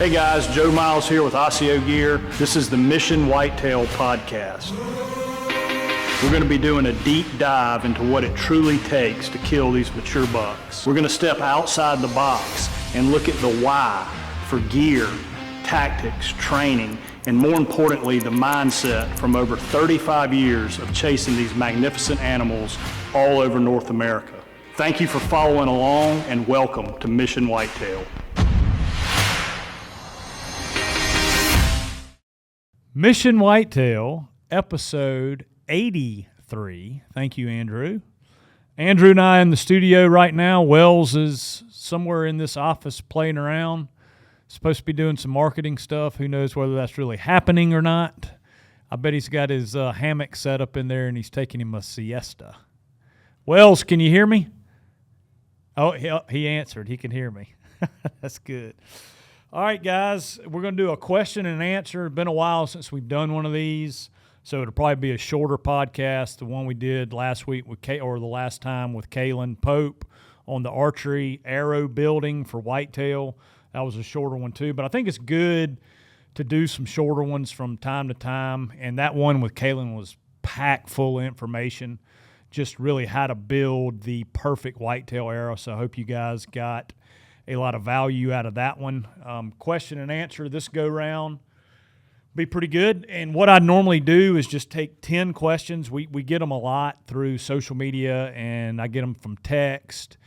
Hey guys, Joe Miles here with ASIO Gear. This is the Mission Whitetail podcast. We're going to be doing a deep dive into what it truly takes to kill these mature bucks. We're going to step outside the box and look at the why for gear, tactics, training, and more importantly, the mindset from over 35 years of chasing these magnificent animals all over North America. Thank you for following along and welcome to Mission Whitetail. Mission Whitetail, episode 83. Thank you, Andrew. Andrew and I in the studio right now. Wells is somewhere in this office playing around. Supposed to be doing some marketing stuff. Who knows whether that's really happening or not. I bet he's got his hammock set up in there and he's taking him a siesta. Wells, can you hear me? Oh, he answered. He can hear me. That's good. All right, guys, we're going to do a question and answer. It's been a while since we've done one of these, so it'll probably be a shorter podcast. The one we did last week with the last time with Kaylin Pope on the archery arrow building for whitetail. That was a shorter one too, but I think it's good to do some shorter ones from time to time. And that one with Kaylin was packed full of information, just really how to build the perfect whitetail arrow. So I hope you guys got a lot of value out of that one. Question and answer this go round be pretty good. And what I normally do is just take 10 questions. We get them a lot through social media, and I get them from text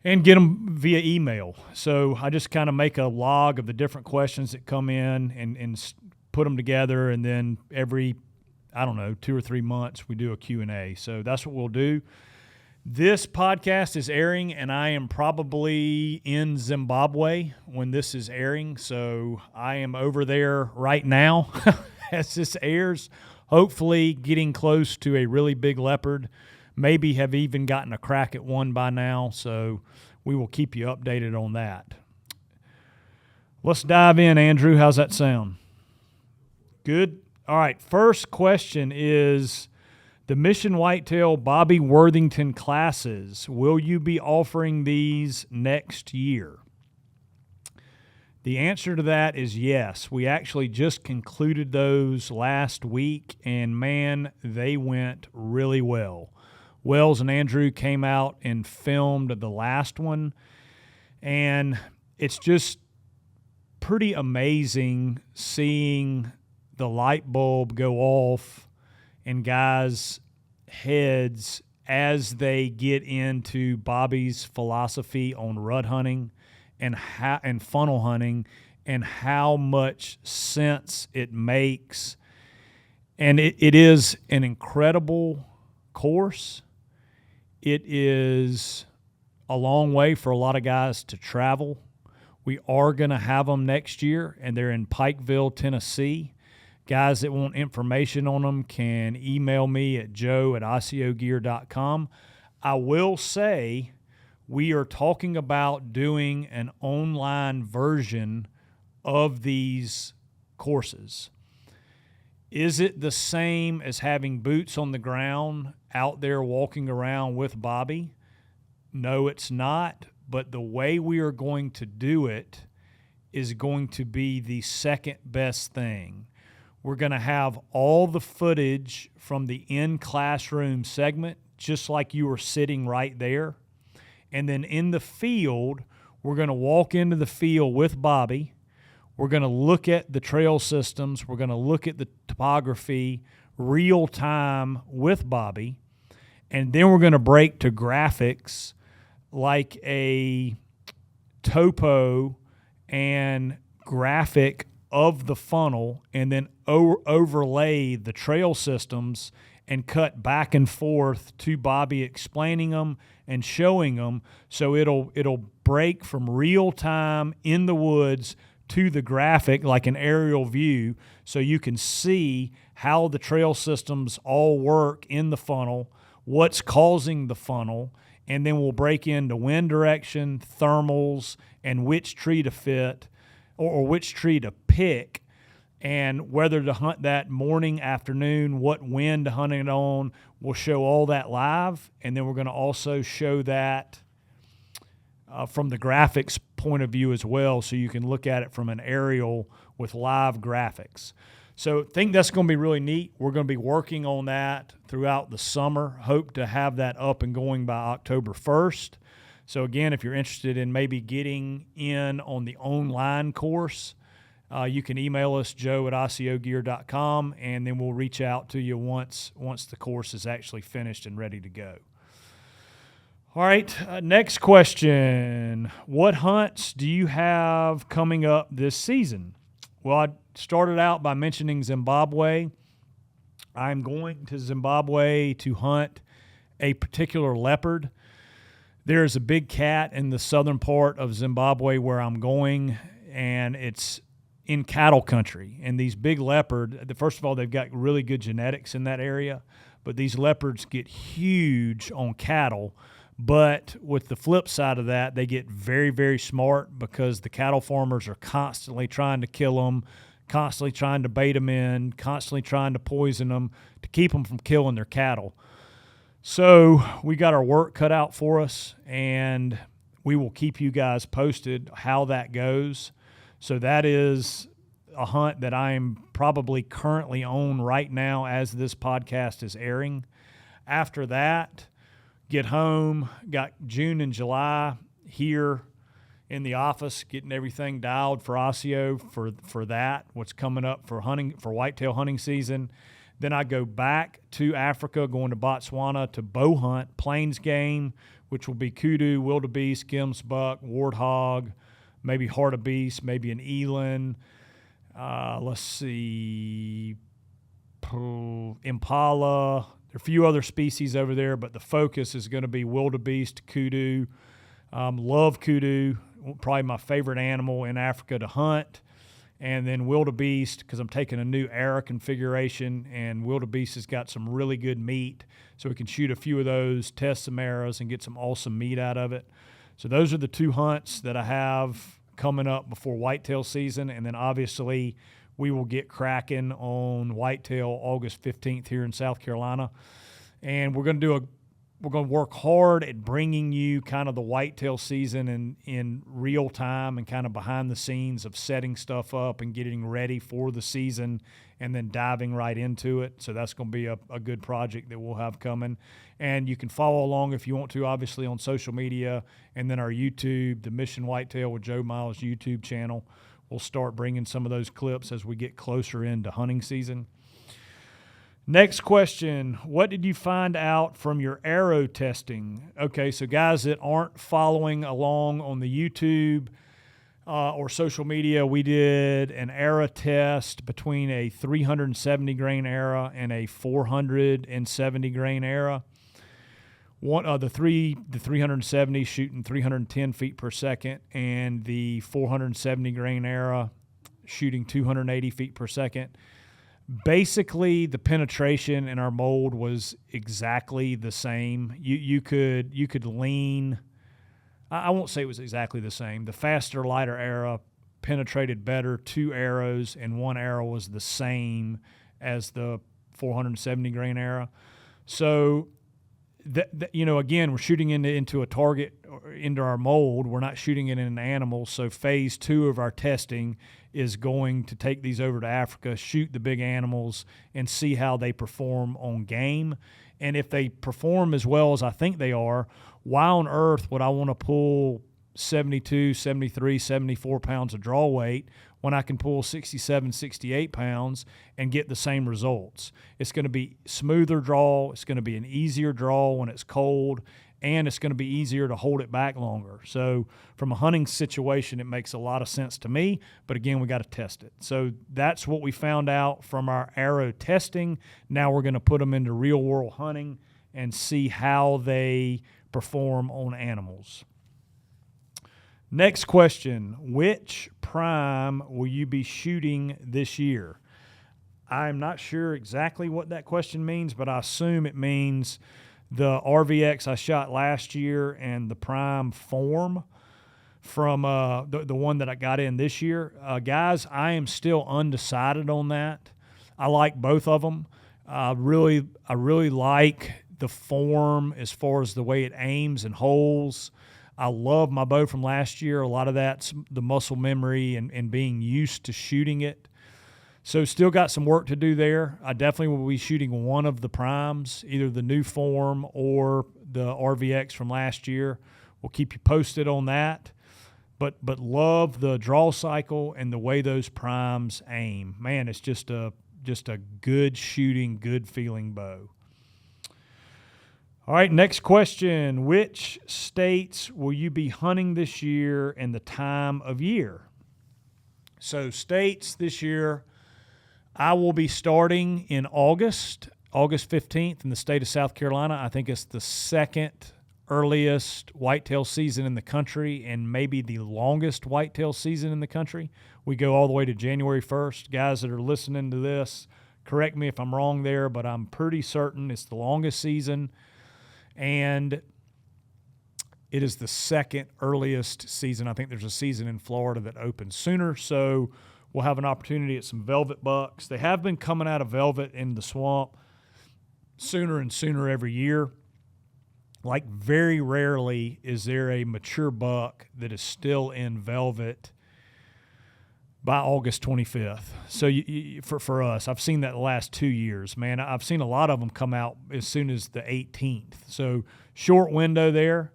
and get them via email. So I just kind of make a log of the different questions that come in and put them together, and then every, 2 or 3 months we do a Q&A. So that's what we'll do. This podcast is airing, and I am probably in Zimbabwe when this is airing, so I am over there right now as this airs, hopefully getting close to a really big leopard. Maybe have even gotten a crack at one by now, so we will keep you updated on that. Let's dive in, Andrew. How's that sound? Good? All right, first question is, the Mission Whitetail Bobby Worthington classes, will you be offering these next year? The answer to that is yes. We actually just concluded those last week, and man, they went really well. Wells and Andrew came out and filmed the last one, and it's just pretty amazing seeing the light bulb go off and guys' heads as they get into Bobby's philosophy on rut hunting and funnel hunting, and how much sense it makes. And it is an incredible course. It is a long way for a lot of guys to travel. We are going to have them next year, and they're in Pikeville, Tennessee. Guys that want information on them can email me at joe@ASIOgear.com. I will say we are talking about doing an online version of these courses. Is it the same as having boots on the ground out there walking around with Bobby? No, it's not. But the way we are going to do it is going to be the second best thing. We're going to have all the footage from the in-classroom segment, just like you were sitting right there. And then in the field, we're going to walk into the field with Bobby. We're going to look at the trail systems. We're going to look at the topography real time with Bobby. And then we're going to break to graphics like a topo and graphic of the funnel, and then overlay the trail systems and cut back and forth to Bobby explaining them and showing them. So it'll break from real time in the woods to the graphic like an aerial view, so you can see how the trail systems all work in the funnel, what's causing the funnel, and then we'll break into wind direction, thermals, and which tree to fit or which tree to pick, and whether to hunt that morning, afternoon, what wind to hunt it on. We'll show all that live, and then we're going to also show that from the graphics point of view as well, so you can look at it from an aerial with live graphics. So I think that's going to be really neat. We're going to be working on that throughout the summer. Hope to have that up and going by October 1st. So again, if you're interested in maybe getting in on the online course, you can email us, joe@ASIOgear.com, and then we'll reach out to you once the course is actually finished and ready to go. All right, next question. What hunts do you have coming up this season? Well, I started out by mentioning Zimbabwe. I'm going to Zimbabwe to hunt a particular leopard. There is a big cat in the southern part of Zimbabwe where I'm going, and it's in cattle country. And these big leopard, first of all, they've got really good genetics in that area, but these leopards get huge on cattle. But with the flip side of that, they get very, very smart because the cattle farmers are constantly trying to kill them, constantly trying to bait them in, constantly trying to poison them to keep them from killing their cattle. So we got our work cut out for us, and we will keep you guys posted how that goes. So that is a hunt that I am probably currently on right now as this podcast is airing. After that, get home, got June and July here in the office, getting everything dialed for ASIO for that, what's coming up for whitetail hunting season. Then I go back to Africa, going to Botswana to bow hunt, plains game, which will be kudu, wildebeest, gemsbuck, warthog, maybe hartebeest, maybe an eland. Let's see, impala. There are a few other species over there, but the focus is going to be wildebeest, kudu. Love kudu, probably my favorite animal in Africa to hunt. And then wildebeest, because I'm taking a new arrow configuration, and wildebeest has got some really good meat, so we can shoot a few of those, test some arrows, and get some awesome meat out of it. So those are the two hunts that I have coming up before whitetail season, and then obviously we will get cracking on whitetail August 15th here in South Carolina, and we're going to work hard at bringing you kind of the whitetail season in real time and kind of behind the scenes of setting stuff up and getting ready for the season and then diving right into it. So that's going to be a good project that we'll have coming. And you can follow along if you want to, obviously, on social media, and then our YouTube, the Mission Whitetail with Joe Miles YouTube channel. We'll start bringing some of those clips as we get closer into hunting season. Next question, what did you find out from your arrow testing? Okay, so guys that aren't following along on the YouTube or social media, we did an arrow test between a 370 grain arrow and a 470 grain arrow. The 370 shooting 310 feet per second, and the 470 grain arrow shooting 280 feet per second. Basically, the penetration in our mold was exactly the same. You could lean. I won't say it was exactly the same. The faster, lighter arrow penetrated better. 2 arrows, and 1 arrow was the same as the 470 grain arrow. So, again, we're shooting into a target, into our mold. We're not shooting it in an animal. So phase 2 of our testing is going to take these over to Africa, shoot the big animals, and see how they perform on game. And if they perform as well as I think they are, why on earth would I want to pull 72, 73, 74 pounds of draw weight when I can pull 67, 68 pounds and get the same results? It's going to be smoother draw. It's going to be an easier draw when it's cold, and it's going to be easier to hold it back longer. So from a hunting situation, it makes a lot of sense to me, but again, we got to test it. So that's what we found out from our arrow testing. Now we're going to put them into real world hunting and see how they perform on animals. Next question, which prime will you be shooting this year? I'm not sure exactly what that question means, but I assume it means the RVX I shot last year and the prime form from the one that I got in this year. Guys, I am still undecided on that. I like both of them. I really like the form as far as the way it aims and holds. I love my bow from last year. A lot of that's the muscle memory and being used to shooting it. So still got some work to do there. I definitely will be shooting one of the primes, either the new form or the RVX from last year. We'll keep you posted on that. But love the draw cycle and the way those primes aim. Man, it's just a good shooting, good feeling bow. All right, next question. Which states will you be hunting this year and the time of year? So states this year, I will be starting in August 15th in the state of South Carolina. I think it's the second earliest whitetail season in the country and maybe the longest whitetail season in the country. We go all the way to January 1st. Guys that are listening to this, correct me if I'm wrong there, but I'm pretty certain it's the longest season. And it is the second earliest season. I think there's a season in Florida that opens sooner, so we'll have an opportunity at some velvet bucks. They have been coming out of velvet in the swamp sooner and sooner every year. Like very rarely is there a mature buck that is still in velvet by August 25th. So for us, I've seen that the last 2 years, man. I've seen a lot of them come out as soon as the 18th. So short window there.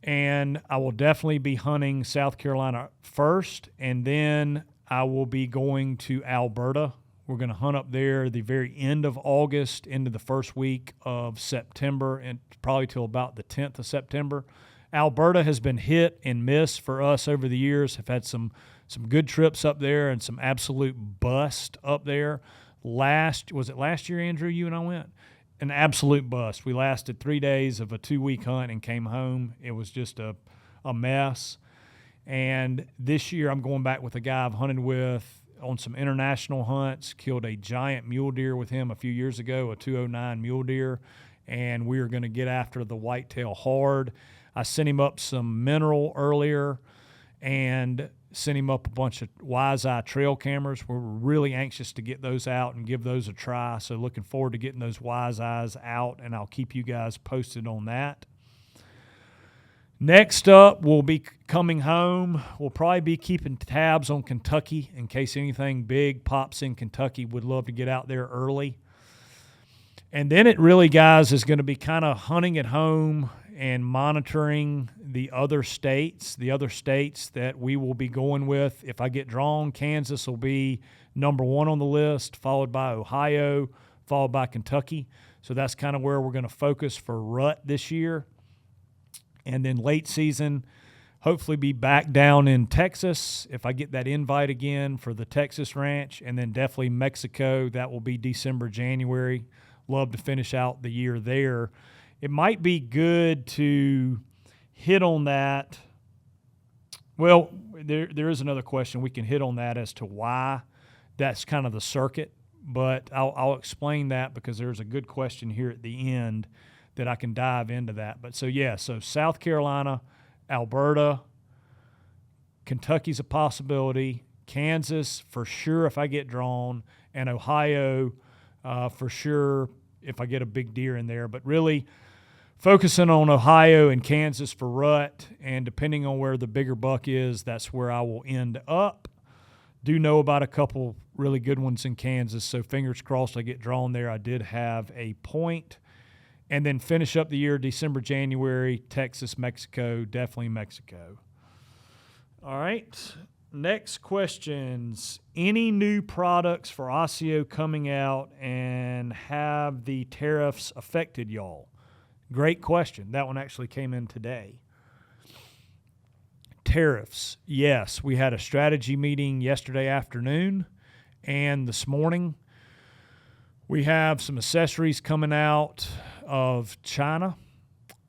And I will definitely be hunting South Carolina first, and then I will be going to Alberta. We're going to hunt up there the very end of August into the first week of September, and probably till about the 10th of September. Alberta has been hit and miss for us over the years. Have had some good trips up there and some absolute bust up there. Was it last year, Andrew, you and I went? An absolute bust. We lasted 3 days of a 2-week hunt and came home. It was just a mess. And this year I'm going back with a guy I've hunted with on some international hunts, killed a giant mule deer with him a few years ago, a 209 mule deer, and we are going to get after the whitetail hard. I sent him up some mineral earlier and sent him up a bunch of Wise Eye trail cameras. We're really anxious to get those out and give those a try, so looking forward to getting those Wise Eyes out, and I'll keep you guys posted on that. Next up, we'll be coming home. We'll probably be keeping tabs on Kentucky in case anything big pops in Kentucky. Would love to get out there early. And then it really, guys, is going to be kind of hunting at home and monitoring the other states that we will be going with. If I get drawn, Kansas will be number one on the list, followed by Ohio, followed by Kentucky. So that's kind of where we're going to focus for rut this year. And then late season, hopefully be back down in Texas if I get that invite again for the Texas ranch, and then definitely Mexico. That will be December, January. Love to finish out the year there. It might be good to hit on that. Well, there is another question. We can hit on that as to why that's kind of the circuit, but I'll explain that because there's a good question here at the end that I can dive into that. But so South Carolina, Alberta, Kentucky's a possibility, Kansas for sure if I get drawn, and Ohio for sure if I get a big deer in there. But really focusing on Ohio and Kansas for rut, and depending on where the bigger buck is, that's where I will end up. Do know about a couple really good ones in Kansas, so fingers crossed I get drawn there. I did have a point. And then finish up the year, December, January, Texas, Mexico, definitely Mexico. All right, next questions. Any new products for ASIO coming out, and have the tariffs affected y'all? Great question. That one actually came in today. Tariffs. Yes, we had a strategy meeting yesterday afternoon and this morning. We have some accessories coming out of China,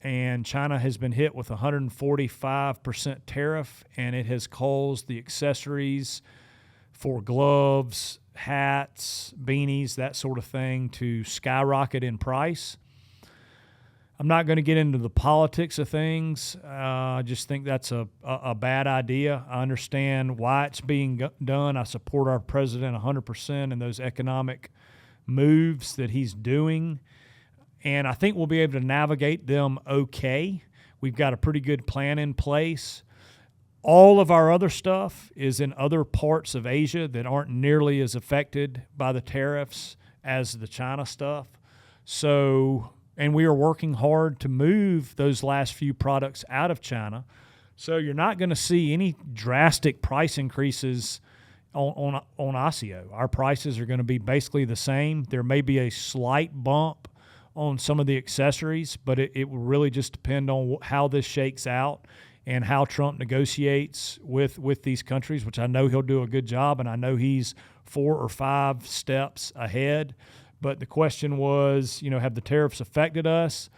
and China has been hit with 145% tariff, and it has caused the accessories for gloves, hats, beanies, that sort of thing to skyrocket in price. I'm not going to get into the politics of things. I just think that's a bad idea. I understand why it's being done. I support our president 100% in those economic moves that he's doing, and I think we'll be able to navigate them okay. We've got a pretty good plan in place. All of our other stuff is in other parts of Asia that aren't nearly as affected by the tariffs as the China stuff. So, and we are working hard to move those last few products out of China. So you're not going to see any drastic price increases on ASIO. Our prices are going to be basically the same. There may be a slight bump on some of the accessories, but it will really just depend on how this shakes out and how Trump negotiates with these countries, which I know he'll do a good job, and I know he's 4 or 5 steps ahead. But the question was, have the tariffs affected us?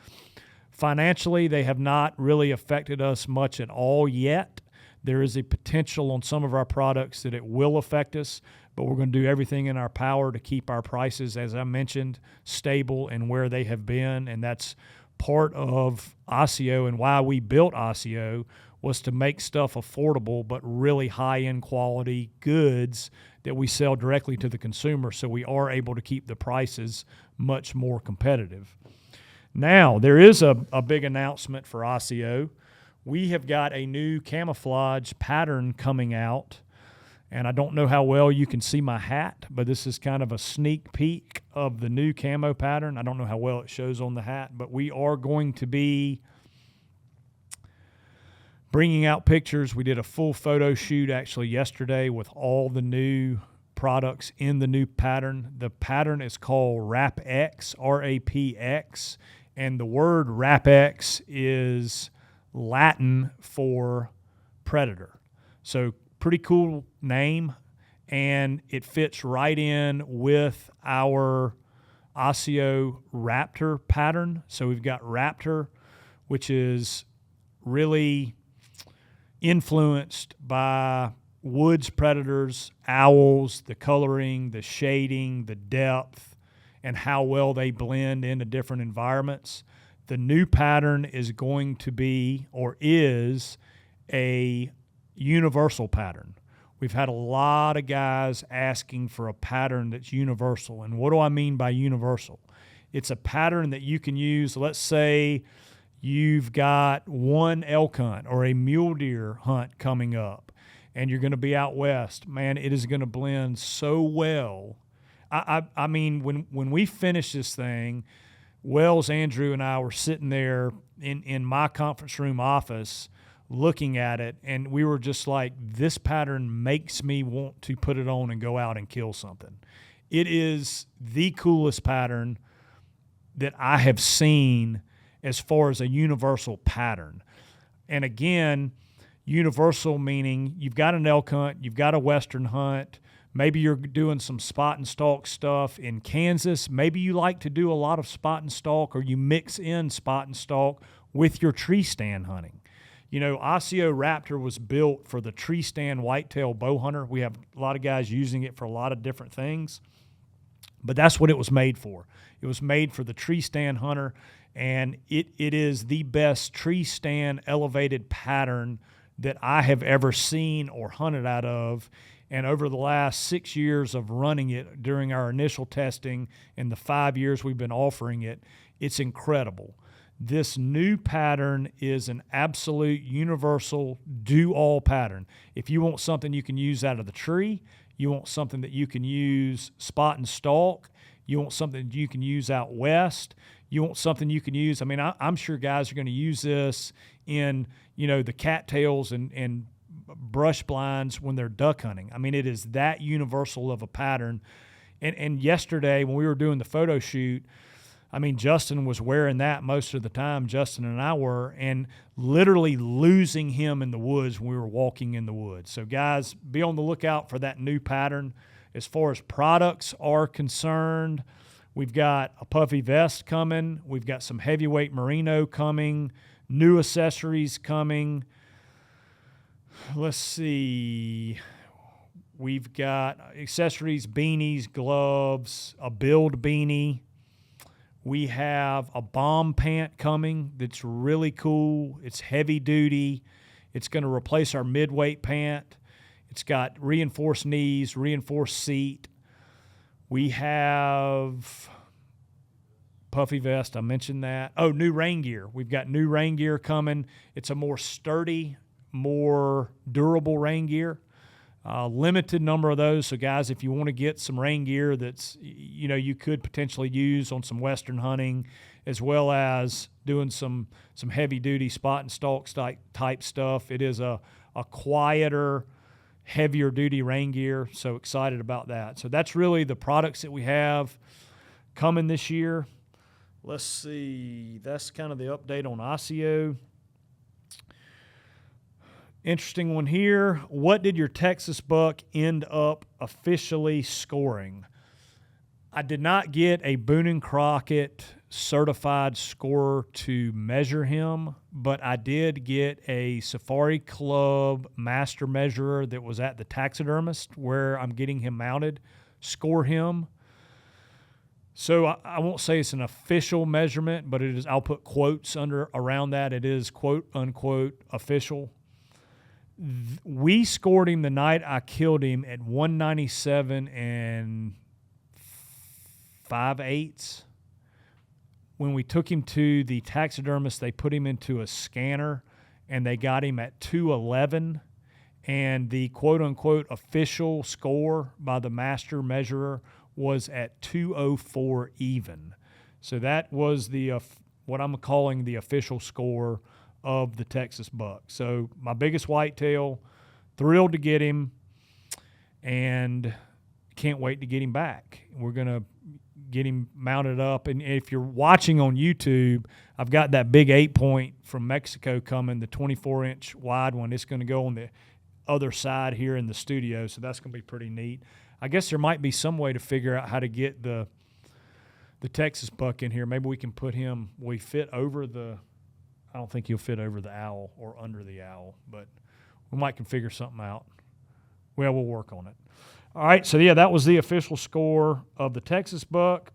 Financially, they have not really affected us much at all yet. There is a potential on some of our products that it will affect us, but we're going to do everything in our power to keep our prices, as I mentioned, stable and where they have been. And that's part of ASIO, and why we built ASIO was to make stuff affordable but really high-end quality goods that we sell directly to the consumer, so we are able to keep the prices much more competitive. Now, there is a big announcement for ASIO. We have got a new camouflage pattern coming out, and I don't know how well you can see my hat, but this is kind of a sneak peek of the new camo pattern. I don't know how well it shows on the hat, but we are going to be bringing out pictures. We did a full photo shoot actually yesterday with all the new products in the new pattern. The pattern is called RAPX, R-A-P-X, and the word RAPX is Latin for predator. So pretty cool name, and it fits right in with our ASIO Raptor pattern. So we've got Raptor, which is really influenced by woods predators, owls, the coloring, the shading, the depth, and how well they blend into different environments. The new pattern is going to be, or is, a universal pattern. We've had a lot of guys asking for a pattern that's universal. And what do I mean by universal? It's a pattern that you can use. Let's say you've got one elk hunt or a mule deer hunt coming up, and you're going to be out west. Man, it is going to blend so well. I mean, when we finish this thing, Wells, Andrew, and I were sitting there in my conference room office looking at it, and we were just like, this pattern makes me want to put it on and go out and kill something. It is the coolest pattern that I have seen as far as a universal pattern. And again, universal meaning you've got an elk hunt, you've got a western hunt, maybe you're doing some spot and stalk stuff in Kansas. Maybe you like to do a lot of spot and stalk, or you mix in spot and stalk with your tree stand hunting. ASIO Raptor was built for the tree stand whitetail bow hunter. We have a lot of guys using it for a lot of different things, but that's what it was made for. It was made for the tree stand hunter, and it is the best tree stand elevated pattern that I have ever seen or hunted out of. And over the last 6 years of running it, during our initial testing and the 5 years we've been offering it, it's incredible. This new pattern is an absolute universal do-all pattern. If you want something you can use out of the tree, you want something that you can use spot and stalk, you want something you can use out west, you want something you can use. I mean, I'm sure guys are going to use this in, the cattails and brush blinds when they're duck hunting. I mean, it is that universal of a pattern. And yesterday when we were doing the photo shoot, I mean, Justin was wearing that most of the time, Justin and I were, and literally losing him in the woods when we were walking in the woods. So guys, be on the lookout for that new pattern. As far as products are concerned, we've got a puffy vest coming. We've got some heavyweight merino coming, new accessories coming. Let's see. We've got accessories, beanies, gloves, a build beanie. We have a bomb pant coming that's really cool. It's heavy duty. It's going to replace our midweight pant. It's got reinforced knees, reinforced seat. We have puffy vest. I mentioned that. Oh, new rain gear. We've got new rain gear coming. It's a more sturdy, more durable rain gear. Limited number of those. So, guys, if you want to get some rain gear that's, you could potentially use on some Western hunting, as well as doing some heavy-duty spot and stalk type stuff, it is a quieter, heavier-duty rain gear. So excited about that. So that's really the products that we have coming this year. Let's see. That's kind of the update on ASIO. Interesting one here. What did your Texas buck end up officially scoring? I did not get a Boone & Crockett certified score to measure him, but I did get a Safari Club master measurer that was at the taxidermist where I'm getting him mounted, score him. So I won't say it's an official measurement, but it is. I'll put quotes around that. It is quote unquote official. We scored him the night I killed him at 197 5/8. When we took him to the taxidermist, they put him into a scanner, and they got him at 211. And the quote-unquote official score by the master measurer was at 204 even. So that was what I'm calling the official score of the Texas buck. So my biggest whitetail, thrilled to get him, and can't wait to get him back. We're going to get him mounted up. And if you're watching on YouTube, I've got that big 8-point from Mexico coming, the 24-inch wide one. It's going to go on the other side here in the studio, so that's going to be pretty neat. I guess there might be some way to figure out how to get the Texas buck in here. Maybe we can put him, we fit over the, I don't think he'll fit over the owl or under the owl, but we might can figure something out. Well, we'll work on it. All right, so yeah, that was the official score of the Texas buck.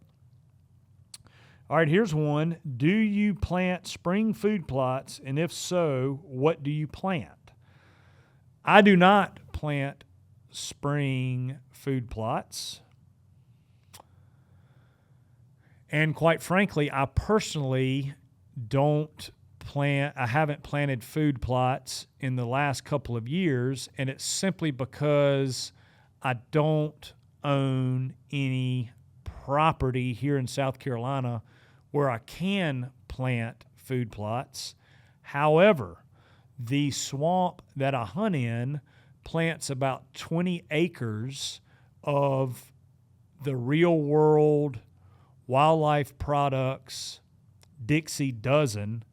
All right, here's one. Do you plant spring food plots, and if so, what do you plant? I do not plant spring food plots. And quite frankly, I personally don't plant, I haven't planted food plots in the last couple of years, and it's simply because I don't own any property here in South Carolina where I can plant food plots. However, the swamp that I hunt in plants about 20 acres of the Real World Wildlife Products Dixie Dozen,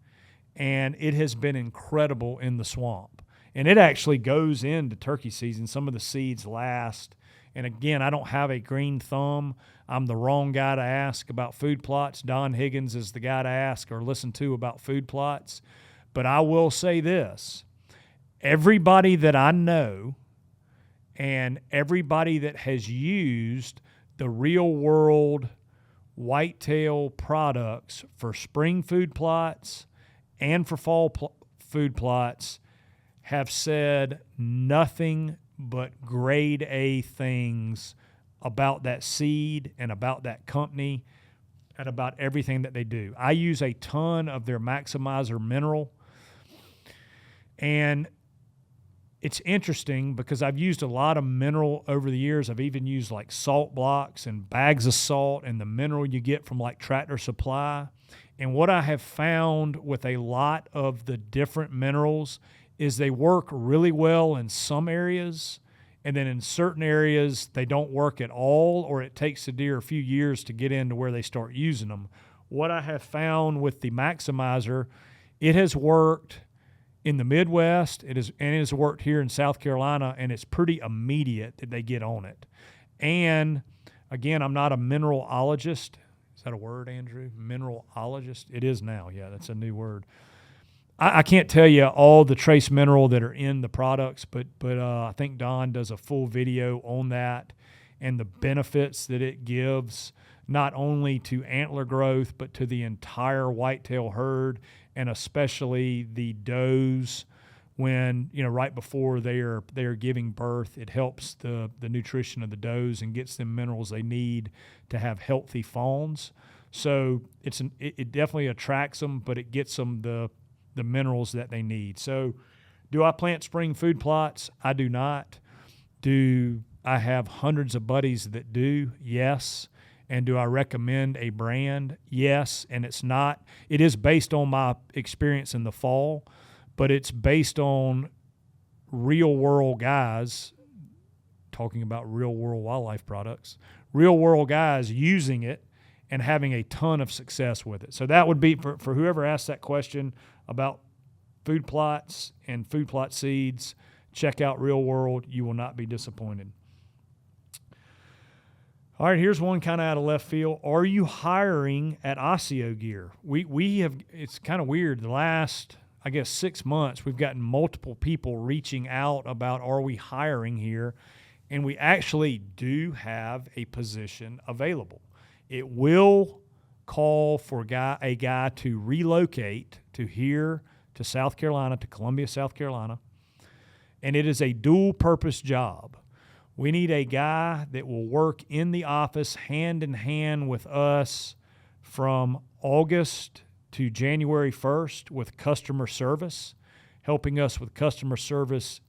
and it has been incredible in the swamp. And it actually goes into turkey season. Some of the seeds last. And again, I don't have a green thumb. I'm the wrong guy to ask about food plots. Don Higgins is the guy to ask or listen to about food plots. But I will say this. Everybody that I know and everybody that has used the Real World Whitetail products for spring food plots and for fall food plots have said nothing but grade A things about that seed and about that company and about everything that they do. I use a ton of their Maximizer mineral, and it's interesting because I've used a lot of mineral over the years. I've even used like salt blocks and bags of salt and the mineral you get from like Tractor Supply. And what I have found with a lot of the different minerals is they work really well in some areas, and then in certain areas they don't work at all, or it takes the deer a few years to get into where they start using them. What I have found with the Maximizer, it has worked in the Midwest, it has worked here in South Carolina, and it's pretty immediate that they get on it. And again, I'm not a mineralologist. Is that a word, Andrew? Mineralologist? It is now. Yeah, that's a new word. I can't tell you all the trace mineral that are in the products, but I think Don does a full video on that and the benefits that it gives, not only to antler growth, but to the entire whitetail herd, and especially the does when, right before they are giving birth. It helps the nutrition of the does and gets them minerals they need to have healthy fawns. So it definitely attracts them, but it gets them the minerals that they need. So do I plant spring food plots? I do not. Do I have hundreds of buddies that do? Yes. And do I recommend a brand? Yes. And it is based on my experience in the fall, but it's based on real world guys, talking about real world wildlife products, real world guys using it and having a ton of success with it. So that would be for whoever asked that question about food plots and food plot seeds. Check out Real World. You will not be disappointed. All right, here's one kind of out of left field. Are you hiring at ASIO Gear? We have, it's kind of weird. The last, 6 months, we've gotten multiple people reaching out about, are we hiring here? And we actually do have a position available. It will call for a guy to relocate to South Carolina, to Columbia, South Carolina. And it is a dual purpose job. We need a guy that will work in the office hand in hand with us from August to January 1st with customer service, helping us with customer service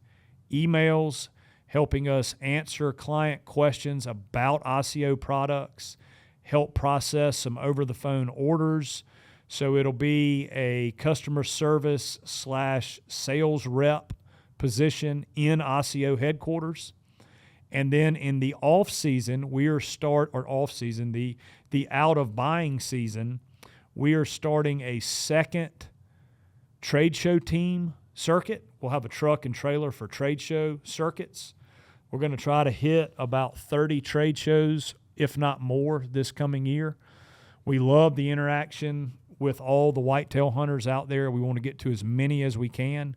emails, helping us answer client questions about ASIO products, help process some over-the-phone orders. So it'll be a customer service / sales rep position in ASIO headquarters. And then in the off season, the out of buying season, we are starting a second trade show team circuit. We'll have a truck and trailer for trade show circuits. We're going to try to hit about 30 trade shows, if not more, this coming year. We love the interaction with all the whitetail hunters out there. We want to get to as many as we can.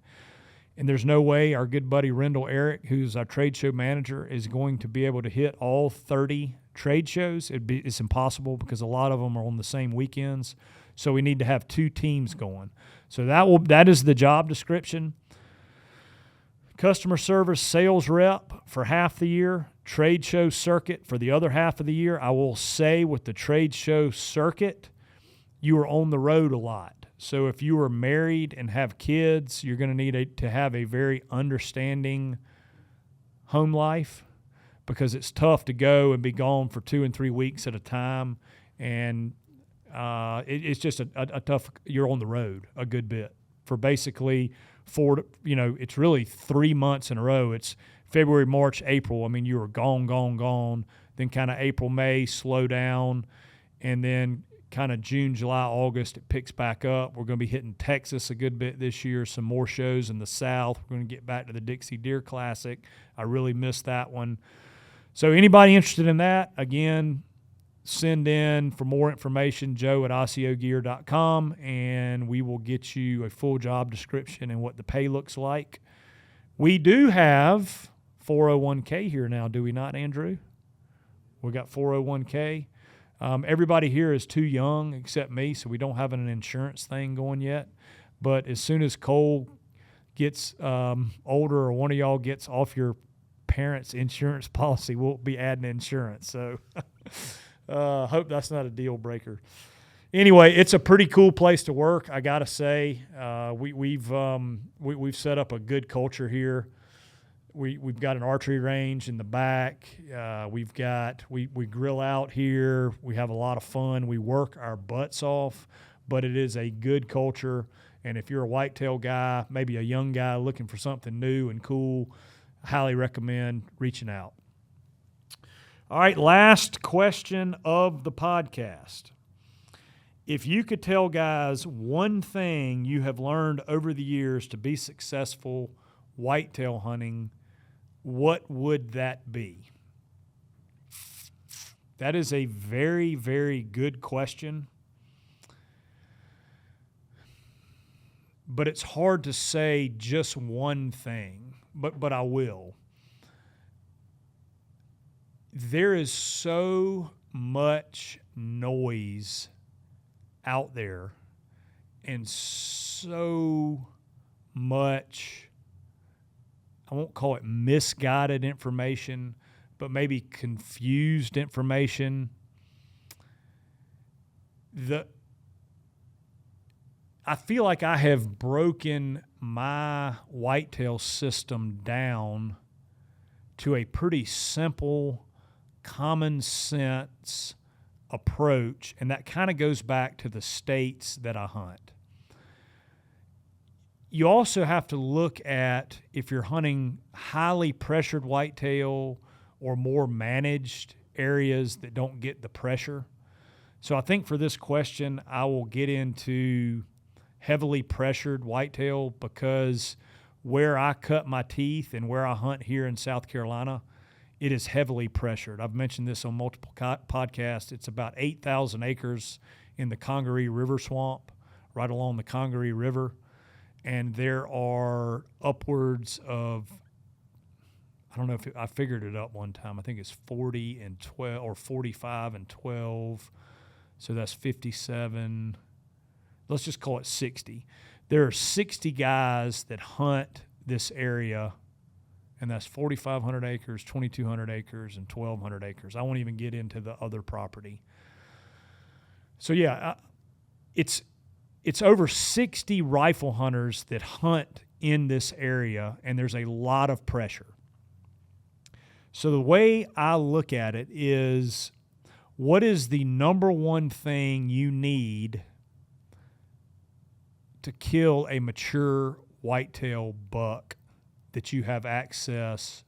And there's no way our good buddy Rendell Eric, who's our trade show manager, is going to be able to hit all 30 trade shows. It's impossible because a lot of them are on the same weekends. So we need to have 2 teams going. So that is the job description. Customer service sales rep for half the year, trade show circuit for the other half of the year. I will say with the trade show circuit, you are on the road a lot. So if you are married and have kids, you're going to need to have a very understanding home life because it's tough to go and be gone for 2 and 3 weeks at a time. And it's just a tough, you're on the road a good bit for basically it's really 3 months in a row. It's February, March, April. I mean, you were gone. Then kind of April, May, slow down. And then kind of June, July, August, it picks back up. We're going to be hitting Texas a good bit this year, some more shows in the South. We're going to get back to the Dixie Deer Classic. I really missed that one. So anybody interested in that, again, send in for more information, joe@ASIOgear.com, and we will get you a full job description and what the pay looks like. We do have 401k here now, do we not, Andrew? We got 401k. Everybody here is too young except me, so we don't have an insurance thing going yet. But as soon as Cole gets older or one of y'all gets off your parents' insurance policy, we'll be adding insurance. So hope that's not a deal breaker. Anyway, it's a pretty cool place to work, I got to say. We've set up a good culture here. We've got an archery range in the back. We grill out here. We have a lot of fun. We work our butts off, but it is a good culture. And if you're a whitetail guy, maybe a young guy looking for something new and cool, I highly recommend reaching out. All right, last question of the podcast. If you could tell guys one thing you have learned over the years to be successful whitetail hunting, what would that be? That is a very, very good question. But it's hard to say just one thing, but I will. There is so much noise out there and so much, I won't call it misguided information, but maybe confused information. I feel like I have broken my whitetail system down to a pretty simple, common sense approach, and that kind of goes back to the states that I hunt. You also have to look at if you're hunting highly pressured whitetail or more managed areas that don't get the pressure. So I think for this question, I will get into heavily pressured whitetail because where I cut my teeth and where I hunt here in South Carolina, it is heavily pressured. I've mentioned this on multiple podcasts. It's about 8,000 acres in the Congaree River Swamp, right along the Congaree River. And there are upwards of, I don't know if I figured it up one time. I think it's 40 and 12 or 45 and 12. So that's 57. Let's just call it 60. There are 60 guys that hunt this area, and that's 4,500 acres, 2,200 acres, and 1,200 acres. I won't even get into the other property. So, yeah, it's over 60 rifle hunters that hunt in this area, and there's a lot of pressure. So the way I look at it is, what is the number one thing you need to kill a mature whitetail buck that you have access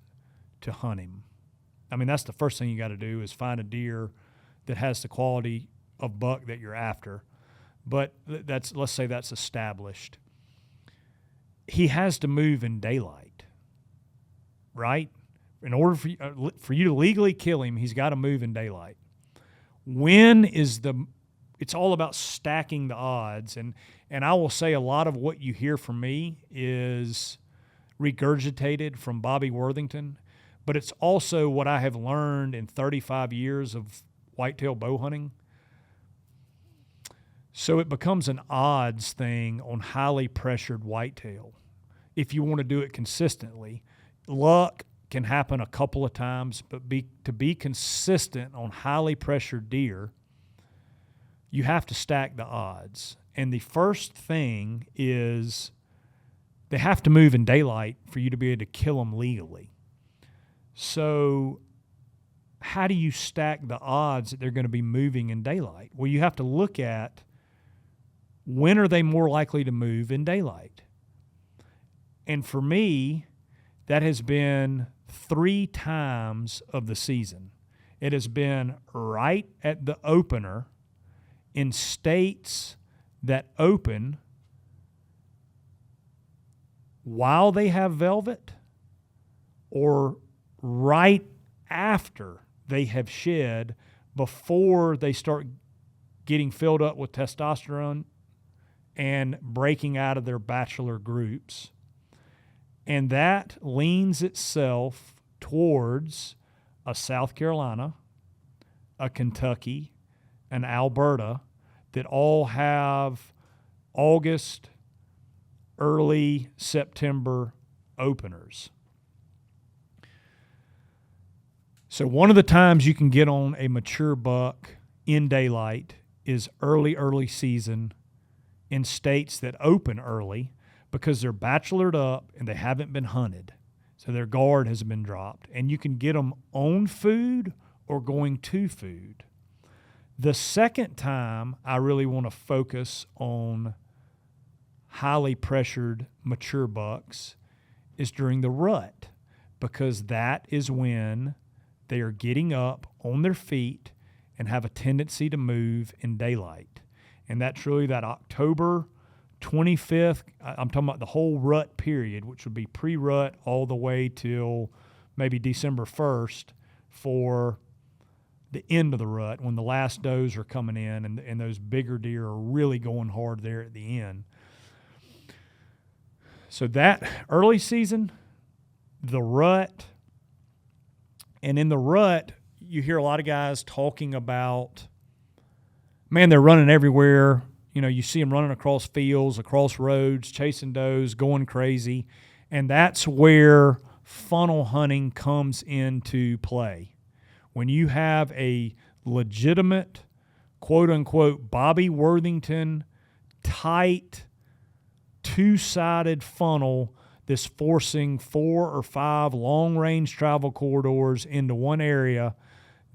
to hunt him? I mean, that's the first thing you got to do is find a deer that has the quality of buck that you're after. But let's say that's established. He has to move in daylight, right? In order for you to legally kill him, he's got to move in daylight. It's all about stacking the odds. And I will say a lot of what you hear from me is regurgitated from Bobby Worthington, but it's also what I have learned in 35 years of whitetail bow hunting. So it becomes an odds thing on highly pressured whitetail. If you want to do it consistently, luck can happen a couple of times, but to be consistent on highly pressured deer, you have to stack the odds. And the first thing is they have to move in daylight for you to be able to kill them legally. So how do you stack the odds that they're going to be moving in daylight? Well, you have to look at when are they more likely to move in daylight. And for me, that has been 3 times of the season. It has been right at the opener in states that open while they have velvet or right after they have shed before they start getting filled up with testosterone and breaking out of their bachelor groups. And that leans itself towards a South Carolina, a Kentucky, an Alberta that all have August, early September openers. So one of the times you can get on a mature buck in daylight is early season in states that open early because they're bachelored up and they haven't been hunted. So their guard has been dropped. And you can get them on food or going to food. The second time I really want to focus on highly pressured mature bucks is during the rut, because that is when they are getting up on their feet and have a tendency to move in daylight. And that's really that October 25th, I'm talking about the whole rut period, which would be pre-rut all the way till maybe December 1st for the end of the rut, when the last does are coming in and those bigger deer are really going hard there at the end. So that early season, the rut, and in the rut, you hear a lot of guys talking about, man, they're running everywhere. You know, you see them running across fields, across roads, chasing does, going crazy. And that's where funnel hunting comes into play. When you have a legitimate quote-unquote Bobby Worthington tight two-sided funnel that's forcing 4 or 5 long-range travel corridors into one area.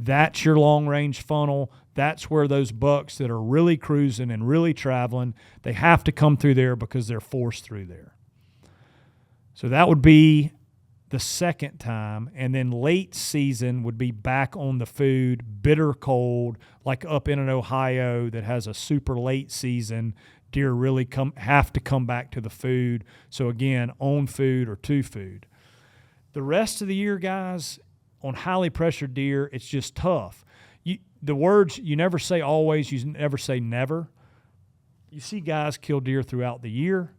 That's your long-range funnel. That's where those bucks that are really cruising and really traveling, they have to come through there because they're forced through there. So that would be the second time. And then late season would be back on the food, bitter cold, like up in Ohio that has a super late season. Deer really have to come back to the food. So again, on food or to food. The rest of the year, guys, on highly pressured deer, it's just tough. The words, you never say always, you never say never. You see guys kill deer throughout the year,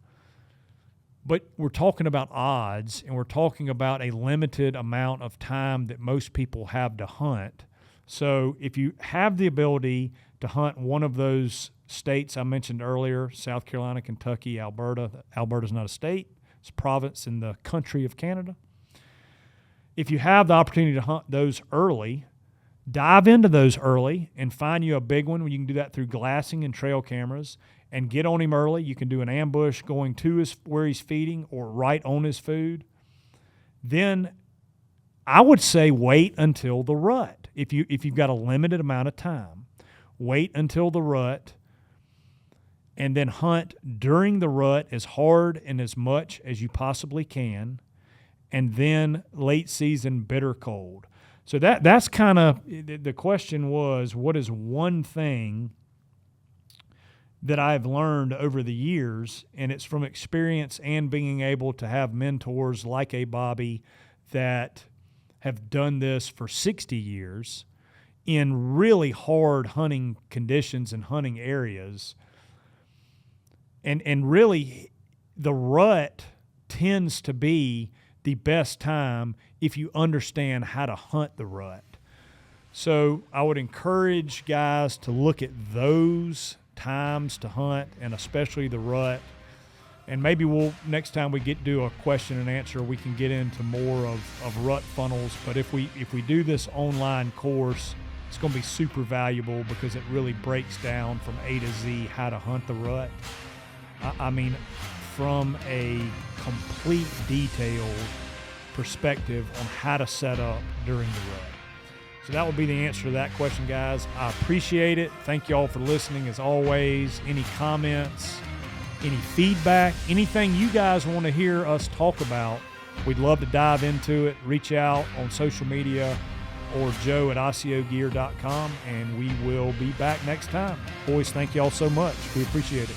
but we're talking about odds, and we're talking about a limited amount of time that most people have to hunt. So if you have the ability to hunt one of those states I mentioned earlier, South Carolina, Kentucky, Alberta. Alberta's not a state. It's a province in the country of Canada. If you have the opportunity to hunt those early, dive into those early and find you a big one. You can do that through glassing and trail cameras and get on him early. You can do an ambush going to where he's feeding or right on his food. Then I would say wait until the rut. If you've got a limited amount of time, wait until the rut and then hunt during the rut as hard and as much as you possibly can, and then late season bitter cold. So that's kind of, the question was, what is one thing that I've learned over the years, and it's from experience and being able to have mentors like a Bobby that have done this for 60 years in really hard hunting conditions and hunting areas. And really, the rut tends to be the best time if you understand how to hunt the rut. So I would encourage guys to look at those times to hunt, and especially the rut. And maybe next time we do a question and answer, we can get into more of rut funnels. But if we do this online course, it's going to be super valuable because it really breaks down from A to Z how to hunt the rut. I mean, from a complete detailed perspective on how to set up during the rut. So that would be the answer to that question, guys. I appreciate it. Thank you all for listening. As always, any comments, any feedback, anything you guys want to hear us talk about, we'd love to dive into it. Reach out on social media or Joe at ASIOgear.com, and we will be back next time. Boys, thank you all so much. We appreciate it.